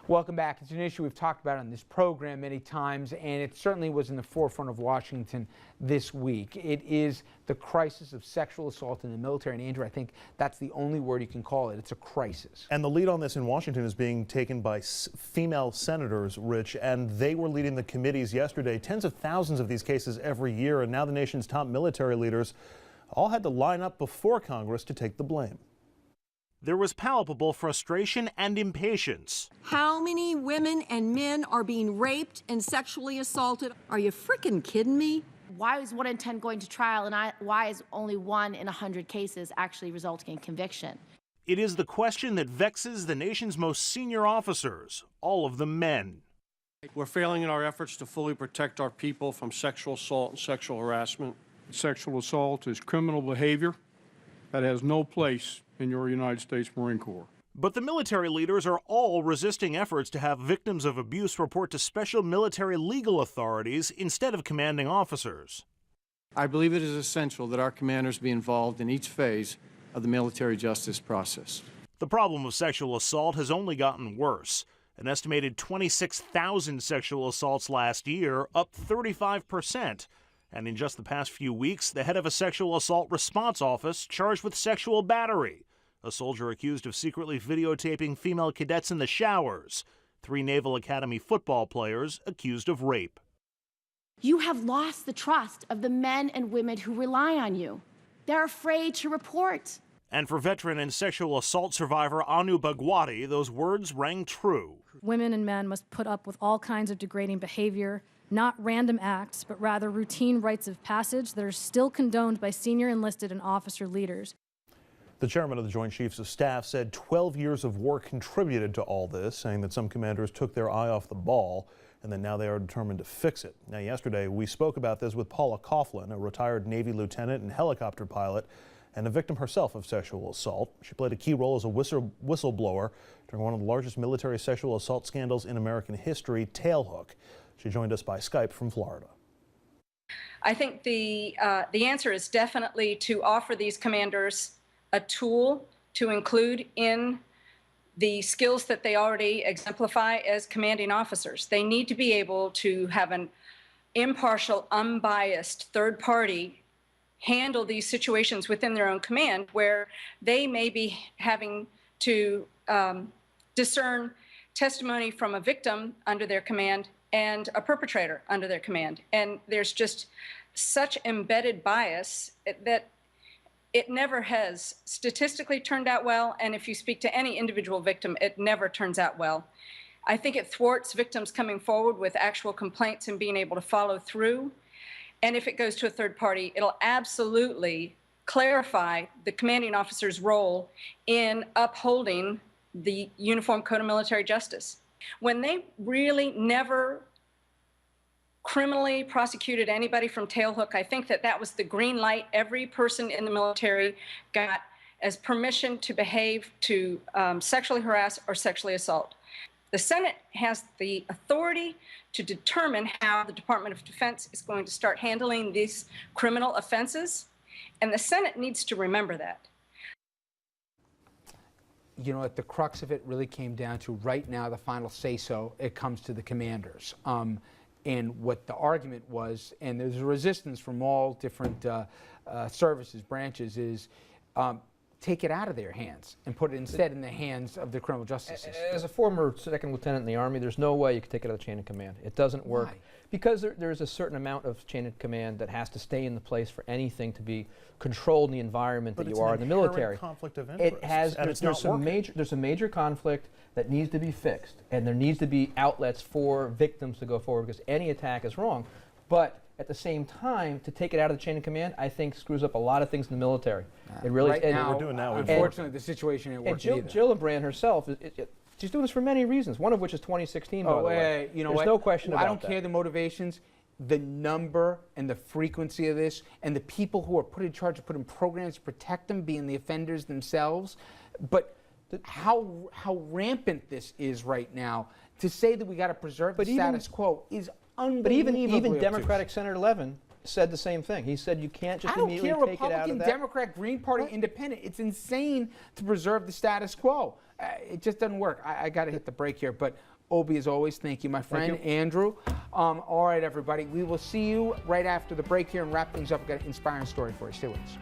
Welcome back. It's an issue we've talked about on this program many times, and it certainly was in the forefront of Washington this week. It is the crisis of sexual assault in the military. And Andrew, I think that's the only word you can call it. It's a crisis. And the lead on this in Washington is being taken by female senators, Rich, and they were leading the committees yesterday. Tens of thousands of these cases every year, and now the nation's top military leaders all had to line up before Congress to take the blame. There was palpable frustration and impatience. How many women and men are being raped and sexually assaulted? Are you freaking kidding me? Why is 1 in 10 going to trial, and why is only 1 in 100 cases actually resulting in conviction? It is the question that vexes the nation's most senior officers, all of them men. We're failing in our efforts to fully protect our people from sexual assault and sexual harassment. Sexual assault is criminal behavior that has no place in your United States Marine Corps. But the military leaders are all resisting efforts to have victims of abuse report to special military legal authorities instead of commanding officers. I believe it is essential that our commanders be involved in each phase of the military justice process. The problem of sexual assault has only gotten worse. An estimated 26,000 sexual assaults last year, up 35%. And in just the past few weeks, the head of a sexual assault response office charged with sexual battery. A soldier accused of secretly videotaping female cadets in the showers. 3 Naval Academy football players accused of rape. You have lost the trust of the men and women who rely on you. They're afraid to report. And for veteran and sexual assault survivor Anu Bagwati, those words rang true. Women and men must put up with all kinds of degrading behavior, not random acts, but rather routine rites of passage that are still condoned by senior enlisted and officer leaders. The chairman of the Joint Chiefs of Staff said 12 years of war contributed to all this, saying that some commanders took their eye off the ball and that now they are determined to fix it. Now, yesterday, we spoke about this with Paula Coughlin, a retired Navy lieutenant and helicopter pilot, and a victim herself of sexual assault. She played a key role as a whistleblower during one of the largest military sexual assault scandals in American history, Tailhook. She joined us by Skype from Florida. I think the answer is definitely to offer these commanders a tool to include in the skills that they already exemplify as commanding officers. They need to be able to have an impartial, unbiased third party handle these situations within their own command where they may be having to discern testimony from a victim under their command and a perpetrator under their command. And there's just such embedded bias that it never has statistically turned out well, and if you speak to any individual victim, it never turns out well. I think it thwarts victims coming forward with actual complaints and being able to follow through. And if it goes to a third party, it'll absolutely clarify the commanding officer's role in upholding the Uniform Code of Military Justice. When they really never criminally prosecuted anybody from Tailhook, I think that was the green light every person in the military got as permission to behave, to sexually harass or sexually assault. The Senate has the authority to determine how the Department of Defense is going to start handling these criminal offenses, and the Senate needs to remember that. You know, at the crux of it really came down to right now the final say-so, it comes to the commanders. And what the argument was, and there's a resistance from all different services, branches, is take it out of their hands and put it instead in the hands of the criminal justice system. As a former second lieutenant in the Army, there's no way you can take it out of the chain of command. It doesn't work. Why? Because there's a certain amount of chain of command that has to stay in the place for anything to be controlled in the environment that you are in the military. Conflict of interest. It has. There's a major conflict that needs to be fixed, and there needs to be outlets for victims to go forward because any attack is wrong. But at the same time, to take it out of the chain of command, I think screws up a lot of things in the military. It really. Right now, we're doing now. Unfortunately, the situation ain't working either. Gillibrand herself, she's doing this for many reasons. One of which is 2016. By the way, you know there's what? no question about that. I don't care the motivations, the number and the frequency of this, and the people who are put in charge of putting programs to protect them being the offenders themselves. But how rampant this is right now, to say that we got to preserve the status quo is unbelievably But even obtuse. Democratic Senator Levin said the same thing. He said you can't just immediately take it out of that. Republican, Democrat, Green Party, Independent. It's insane to preserve the status quo. It just doesn't work. I got to hit the break here, but Obi, as always, thank you, my friend. Andrew. All right, everybody, we will see you right after the break here and wrap things up. We've got an inspiring story for you. Stay with us.